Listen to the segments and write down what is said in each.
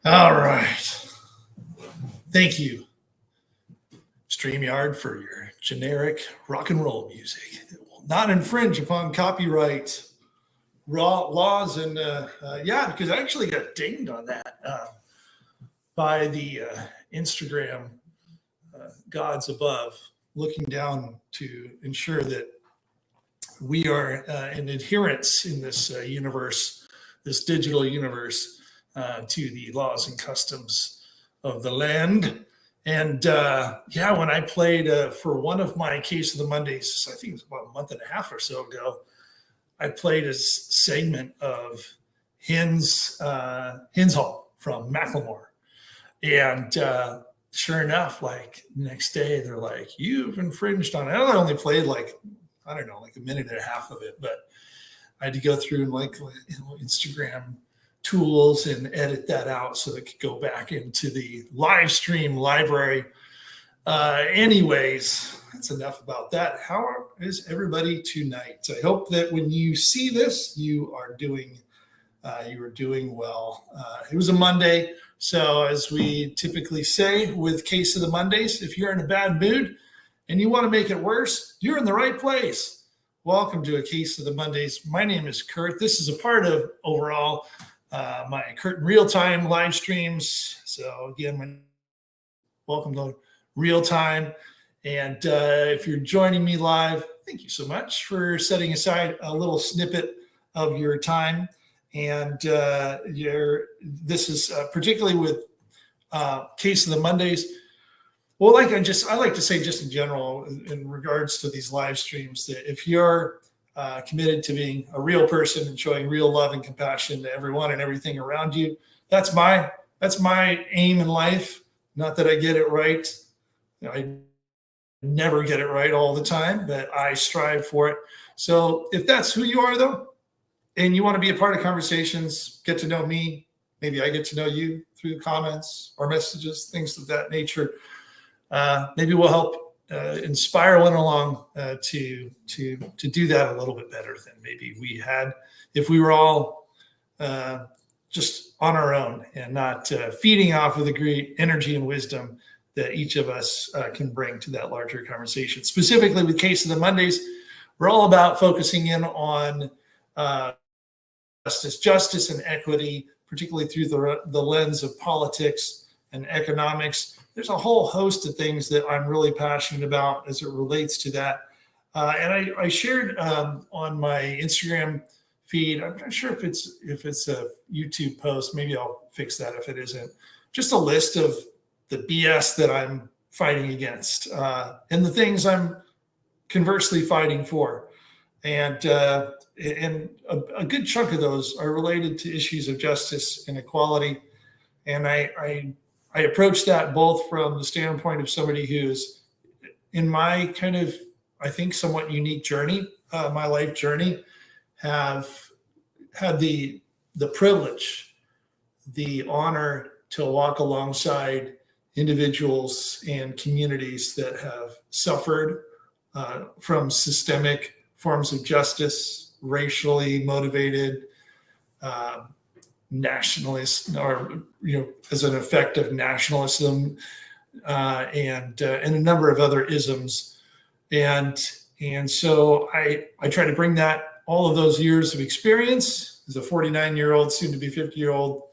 All right. Thank you, StreamYard, for your generic rock and roll music. It will not infringe upon copyright laws. And yeah, because I actually got dinged on that by the Instagram gods above, looking down to ensure that we are in adherence in this universe, this digital universe, to the laws and customs of the land. And yeah, when I played for one of my Case of the Mondays, I think it was about a month and a half or so ago, I played a segment of Hens Hall from Macklemore. And sure enough, like next day, they're like, "You've infringed on it." I only played like, I don't know, like a minute and a half of it, but I had to go through and like Instagram tools and edit that out so it could go back into the live stream library. Anyways, that's enough about that. How is everybody tonight? I hope that when you see this, you are doing well. It was a Monday, so as we typically say with Case of the Mondays, if you're in a bad mood and you want to make it worse, you're in the right place. Welcome to a Case of the Mondays. My name is Kurt. This is a part of overall my Kurt in Real Time live streams. So again, welcome to Real Time. And if you're joining me live, thank you so much for setting aside a little snippet of your time. And this is particularly with Case of the Mondays. Well, I like to say just in general, in regards to these live streams, that if you're committed to being a real person and showing real love and compassion to everyone and everything around you, that's my aim in life. Not that I get it right. I never get it right all the time, but I strive for it. So if that's who you are, though, and you want to be a part of conversations, get to know me, maybe I get to know you through comments or messages, things of that nature. Maybe we'll help inspire one along to do that a little bit better than maybe we had if we were all just on our own and not feeding off of the great energy and wisdom that each of us can bring to that larger conversation. Specifically with Case of the Mondays, we're all about focusing in on justice and equity, particularly through the lens of politics and economics. There's a whole host of things that I'm really passionate about as it relates to that. And I shared on my Instagram feed, I'm not sure if it's a YouTube post, maybe I'll fix that if it isn't, just a list of the BS that I'm fighting against and the things I'm conversely fighting for. And a good chunk of those are related to issues of justice and equality. And I approach that both from the standpoint of somebody who's in my kind of, I think, somewhat unique journey, my life journey, have had the privilege, the honor to walk alongside individuals and communities that have suffered from systemic forms of justice, racially motivated, nationalist, or as an effect of nationalism, and a number of other isms, and so I try to bring all of those years of experience as a 49-year-old, soon to be 50-year-old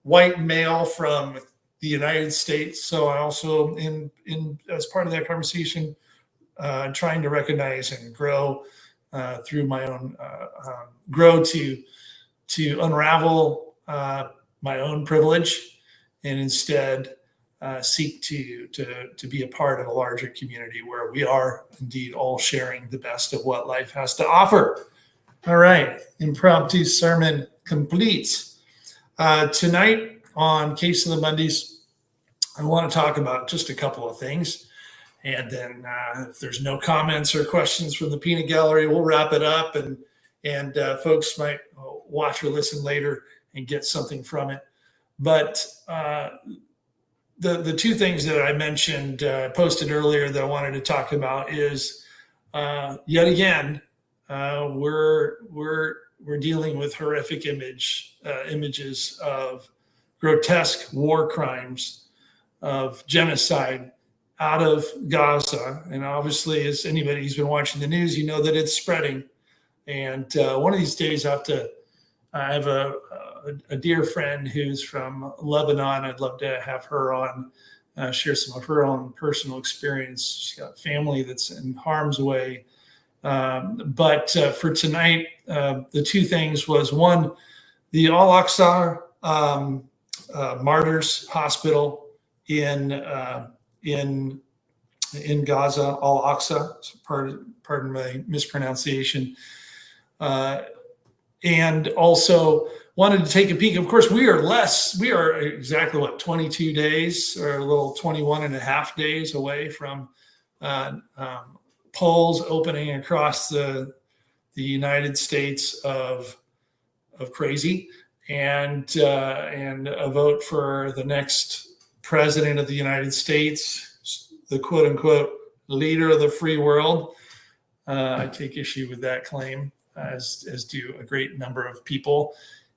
white male from the United States. So I also, in as part of that conversation, trying to recognize and grow through my own grow to unravel my own privilege, and instead seek to be a part of a larger community where we are indeed all sharing the best of what life has to offer. All right, impromptu sermon complete. Tonight on Case of the Mondays, I want to talk about just a couple of things. And then if there's no comments or questions from the peanut gallery, we'll wrap it up, and folks might watch or listen later and get something from it. But the two things that I mentioned, posted earlier, that I wanted to talk about is yet again, we're dealing with horrific images of grotesque war crimes of genocide out of Gaza. And obviously, as anybody who's been watching the news, you know that it's spreading. And one of these days, I have a dear friend who's from Lebanon. I'd love to have her on, share some of her own personal experience. She's got family that's in harm's way. But for tonight, the two things was one, the Aqsa Martyrs Hospital in Gaza, Aqsa. Pardon my mispronunciation. And also wanted to take a peek. Of course, we are exactly 22 days or a little 21 and a half days away from polls opening across the United States of crazy, and a vote for the next president of the United States, the quote unquote leader of the free world. I take issue with that claim, as do a great number of people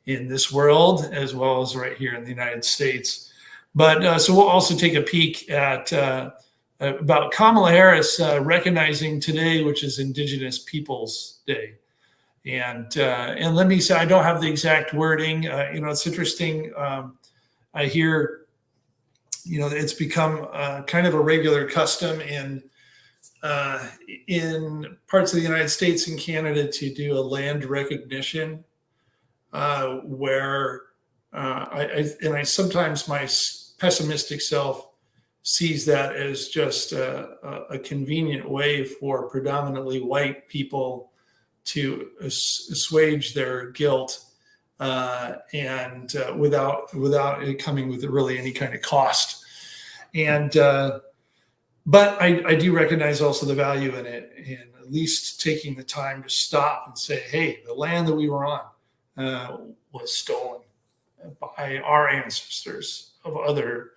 in this world, as well as right here in the United States. But so we'll also take a peek at about Kamala Harris recognizing today, which is Indigenous Peoples Day. And let me say, I don't have the exact wording. It's interesting. I hear, it's become kind of a regular custom in parts of the United States and Canada to do a land recognition, where I sometimes my pessimistic self sees that as just a convenient way for predominantly white people to assuage their guilt, and without it coming with really any kind of cost. And but I do recognize also the value in it, and at least taking the time to stop and say, hey, the land that we were on was stolen by our ancestors of other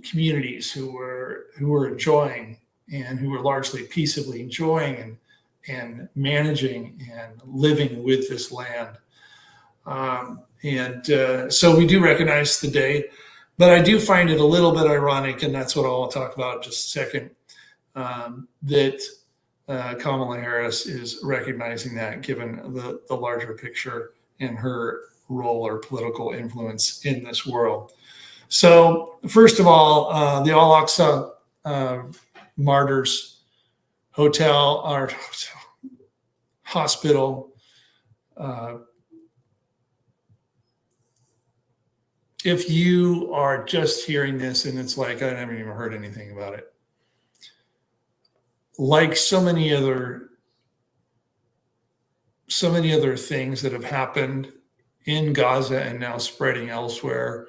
communities who were enjoying, and who were largely peaceably enjoying and managing and living with this land. So we do recognize the day, but I do find it a little bit ironic, and that's what I'll talk about in just a second, that Kamala Harris is recognizing that, given the larger picture in her role or political influence in this world. So first of all, the Aqsa Martyrs Hospital. If you are just hearing this and it's like, I haven't even heard anything about it, like so many other things that have happened in Gaza and now spreading elsewhere,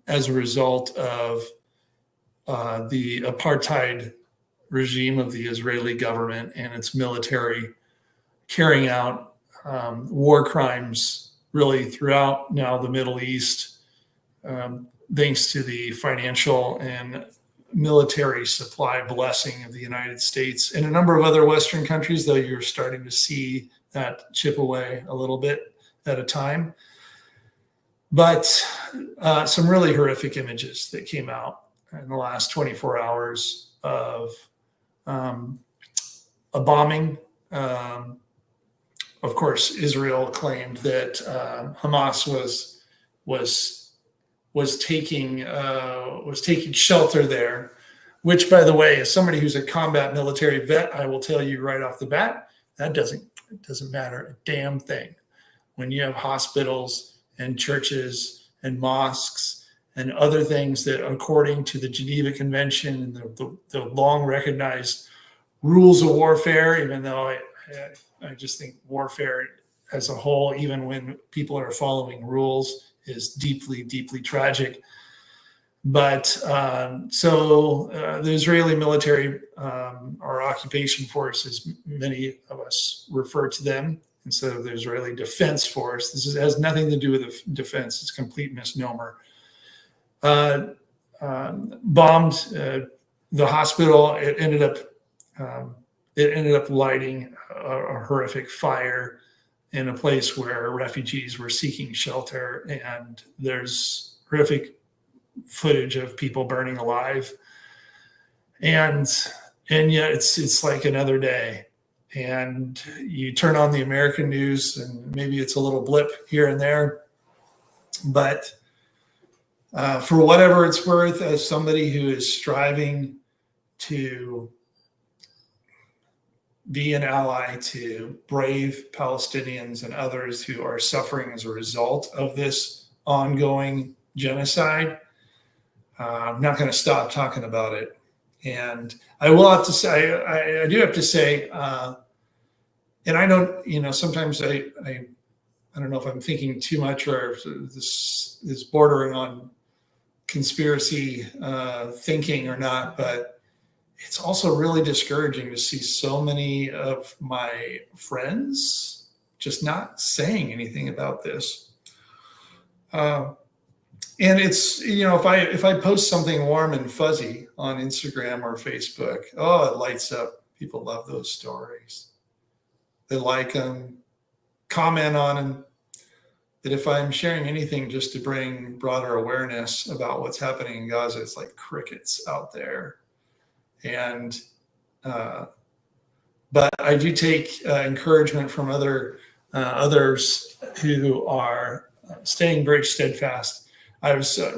as a result of the apartheid regime of the Israeli government and its military carrying out war crimes really throughout now the Middle East, thanks to the financial and military supply blessing of the United States and a number of other Western countries, though you're starting to see that chip away a little bit at a time. But some really horrific images that came out in the last 24 hours of a bombing. Of course, Israel claimed that Hamas was taking shelter there, which, by the way, as somebody who's a combat military vet, I will tell you right off the bat, that doesn't matter a damn thing when you have hospitals and churches and mosques and other things that, according to the Geneva Convention and the long recognized rules of warfare, even though I just think warfare as a whole, even when people are following rules, is deeply, deeply tragic. But the Israeli military, or occupation force, as many of us refer to them, instead of the Israeli Defense Force, has nothing to do with defense. It's a complete misnomer. Bombed the hospital. It ended up lighting a horrific fire in a place where refugees were seeking shelter, and there's horrific footage of people burning alive, and yet it's like another day. And you turn on the American news, and maybe it's a little blip here and there, but for whatever it's worth, as somebody who is striving to be an ally to brave Palestinians and others who are suffering as a result of this ongoing genocide, I'm not going to stop talking about it. And I will have to say, I do have to say, and I don't, sometimes I don't know if I'm thinking too much or if this is bordering on conspiracy thinking or not, but it's also really discouraging to see so many of my friends just not saying anything about this. And it's, if I post something warm and fuzzy on Instagram or Facebook, oh, it lights up. People love those stories. They like them, comment on them. But if I'm sharing anything just to bring broader awareness about what's happening in Gaza, it's like crickets out there. And, but I do take encouragement from others who are staying very steadfast. I was I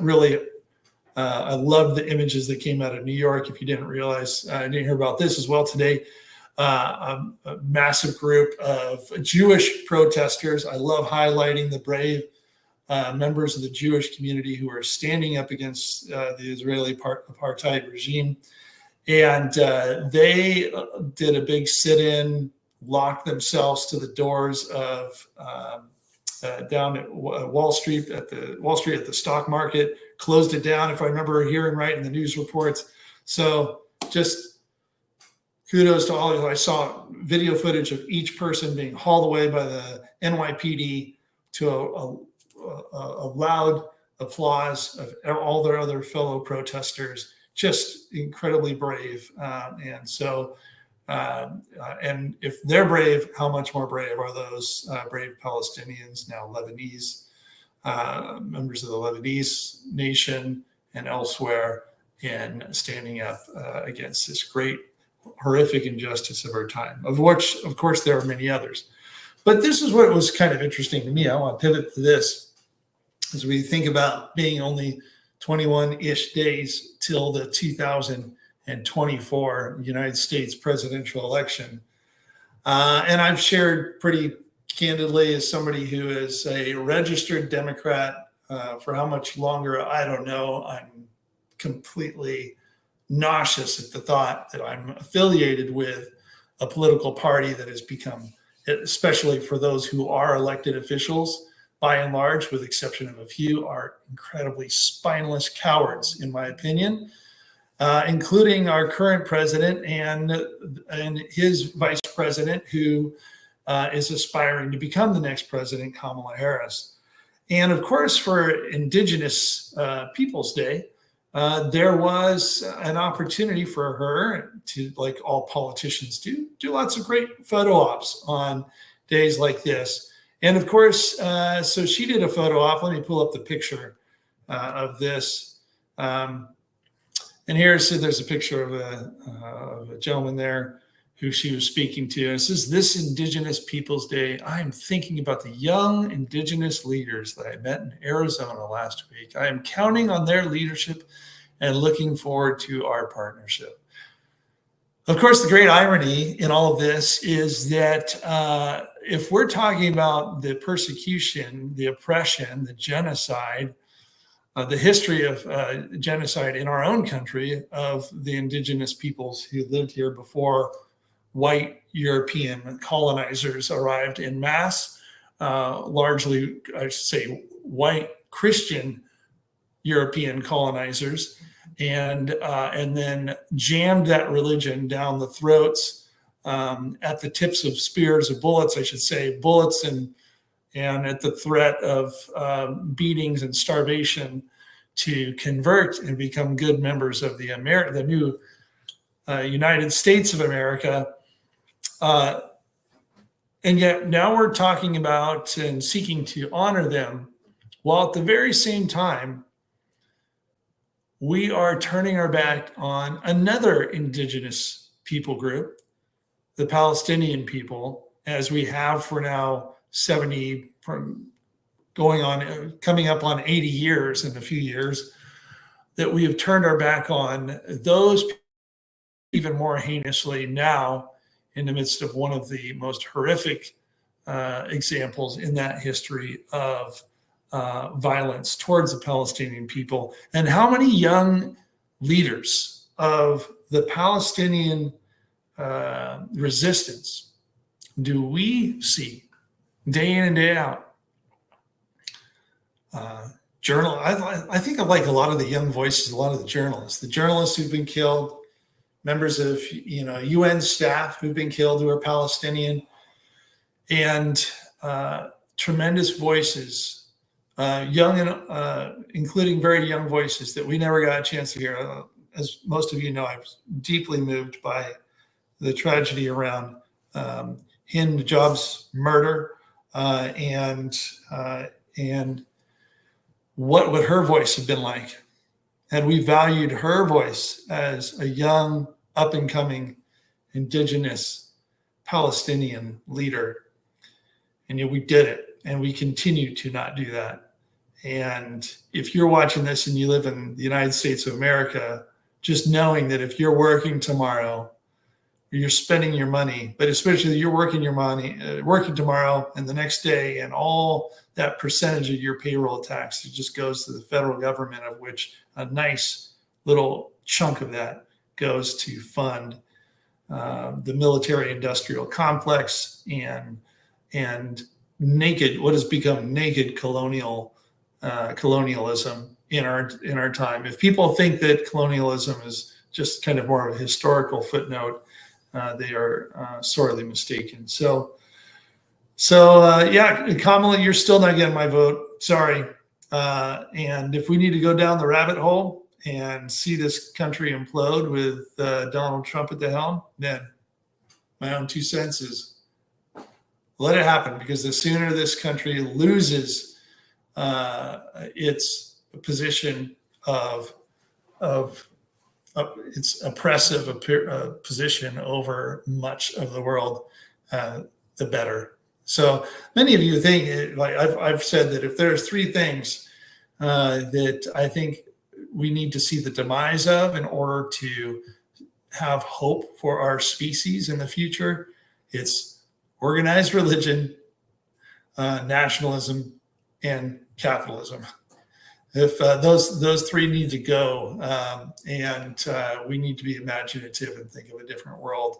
love the images that came out of New York. If you didn't realize, I didn't hear about this as well today. A massive group of Jewish protesters. I love highlighting the brave members of the Jewish community who are standing up against the Israeli apartheid regime. And they did a big sit-in, locked themselves to the doors of down at Wall Street at the stock market, closed it down, if I remember hearing right in the news reports. So just kudos to all of you. I saw video footage of each person being hauled away by the NYPD to a loud applause of all their other fellow protesters. Just incredibly brave. And if they're brave, how much more brave are those brave Palestinians, now Lebanese, members of the Lebanese nation and elsewhere, in standing up against this great, horrific injustice of our time, of which, of course, there are many others. But this is what was kind of interesting to me. I want to pivot to this as we think about being only 21-ish days till the 2024 United States presidential election. And I've shared pretty candidly, as somebody who is a registered Democrat, for how much longer, I don't know. I'm completely nauseous at the thought that I'm affiliated with a political party that has become, especially for those who are elected officials, by and large, with the exception of a few, are incredibly spineless cowards, in my opinion, including our current president and his vice president, who is aspiring to become the next president, Kamala Harris. And of course, for Indigenous Peoples Day, there was an opportunity for her to, like all politicians do lots of great photo ops on days like this. And of course, so she did a photo op. Let me pull up the picture of this. And so there's a picture of a gentleman there who she was speaking to. And it says, "This Indigenous Peoples Day, I'm thinking about the young Indigenous leaders that I met in Arizona last week. I am counting on their leadership and looking forward to our partnership." Of course, the great irony in all of this is that if we're talking about the persecution, the oppression, the genocide, the history of genocide in our own country of the Indigenous peoples who lived here before white European colonizers arrived en masse, largely, I should say, white Christian European colonizers, and then jammed that religion down the throats at the tips of spears of bullets, I should say, bullets and at the threat of beatings and starvation to convert and become good members of the new United States of America. And yet now we're talking about and seeking to honor them, while at the very same time, we are turning our back on another indigenous people group, the Palestinian people, as we have for now 70, coming up on 80 years in a few years, that we have turned our back on those even more heinously now in the midst of one of the most horrific examples in that history of violence towards the Palestinian people. And how many young leaders of the Palestinian resistance do we see day in and day out? I think of like a lot of the young voices, a lot of the journalists who've been killed, members of UN staff who've been killed who are Palestinian, and tremendous voices, young and including very young voices that we never got a chance to hear. As most of you know, I was deeply moved by the tragedy around Hind Jobs' murder, and what would her voice have been like had we valued her voice as a young, up-and-coming, indigenous Palestinian leader. And yet we did it, and we continue to not do that. And if you're watching this and you live in the United States of America, just knowing that if you're working tomorrow, you're spending your money, but especially you're working tomorrow and the next day, and all that percentage of your payroll tax, it just goes to the federal government, of which a nice little chunk of that goes to fund the military-industrial complex and what has become naked colonialism in our time. If people think that colonialism is just kind of more of a historical footnote, they are sorely mistaken. So yeah, Kamala, you're still not getting my vote. Sorry. And if we need to go down the rabbit hole and see this country implode with Donald Trump at the helm, then my own 2 cents is let it happen, because the sooner this country loses its position of its oppressive position over much of the world, the better. So many of you think, like I've said, that if there's 3 things that I think we need to see the demise of in order to have hope for our species in the future, it's organized religion, nationalism, and capitalism. If those 3 need to go, and we need to be imaginative and think of a different world.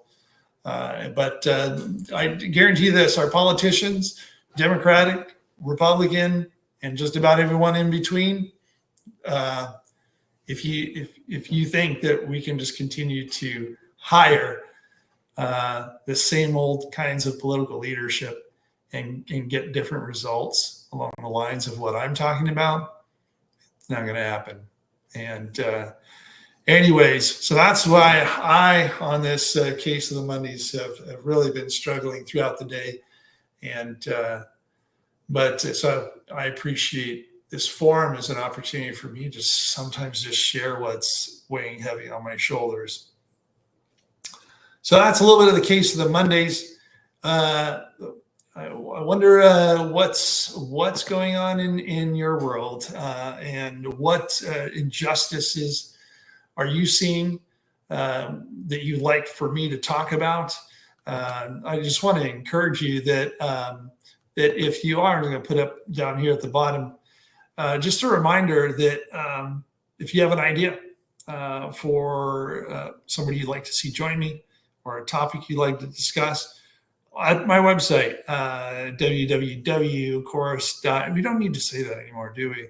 But I guarantee this: our politicians, Democratic, Republican, and just about everyone in between, if you think that we can just continue to hire the same old kinds of political leadership and get different results along the lines of what I'm talking about, it's not going to happen. And anyways, so that's why I, on this case of the Mondays, have really been struggling throughout the day. And but so I appreciate this forum as an opportunity for me to sometimes just share what's weighing heavy on my shoulders. So that's a little bit of the case of the Mondays. I wonder what's going on in your world, and what injustices are you seeing that you'd like for me to talk about? I just want to encourage you that that if you are, I'm going to put up down here at the bottom, just a reminder that if you have an idea for somebody you'd like to see join me, or a topic you'd like to discuss, at my website, www.chorus. We don't need to say that anymore, do we?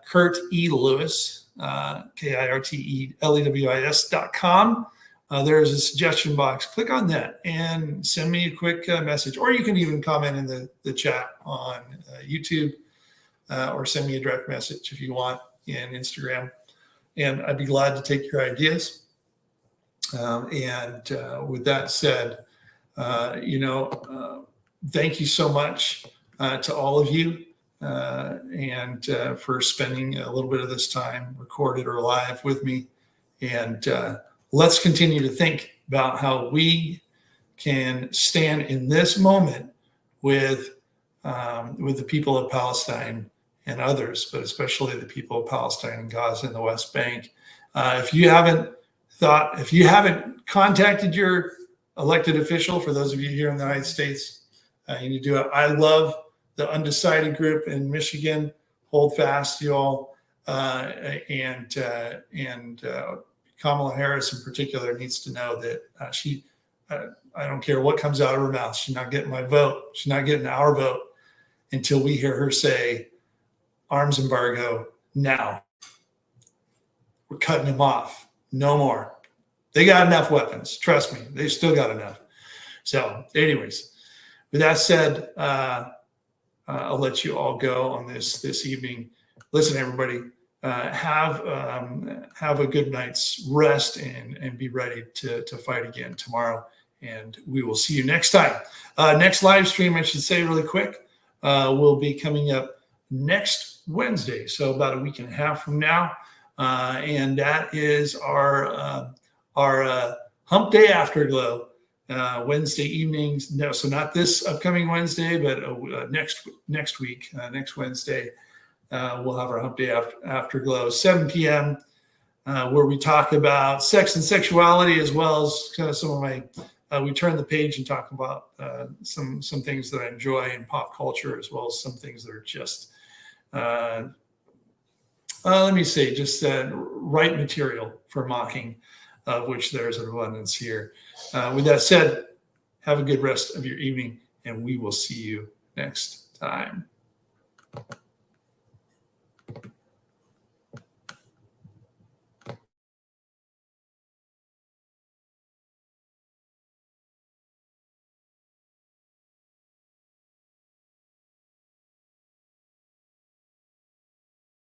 Kurt E. Lewis, KIRTELEWIS.com. There's a suggestion box. Click on that and send me a quick message, or you can even comment in the chat on YouTube, or send me a direct message if you want in Instagram. And I'd be glad to take your ideas. And with that said, Thank you so much to all of you and for spending a little bit of this time recorded or live with me. And let's continue to think about how we can stand in this moment with the people of Palestine and others, but especially the people of Palestine and Gaza and the West Bank. If you haven't contacted your elected official, for those of you here in the United States, you need to do it. I love the undecided group in Michigan. Hold fast, you all. And Kamala Harris in particular needs to know that I don't care what comes out of her mouth. She's not getting my vote. She's not getting our vote until we hear her say, arms embargo now. We're cutting them off. No more. They got enough weapons. Trust me, they've still got enough. So anyways, with that said, I'll let you all go on this evening. Listen, everybody, have a good night's rest and be ready to fight again tomorrow. And we will see you next time. Next live stream, I should say really quick, will be coming up next Wednesday. So about a week and a half from now. And that is our Hump Day Afterglow. Wednesday evenings. No, so not this upcoming Wednesday, but next week, next Wednesday, we'll have our Hump Day Afterglow, 7 p.m., where we talk about sex and sexuality, as well as kind of some of my. We turn the page and talk about some things that I enjoy in pop culture, as well as some things that are just, let me say, just right material for mocking, of which there's an abundance here. With that said, have a good rest of your evening, and we will see you next time.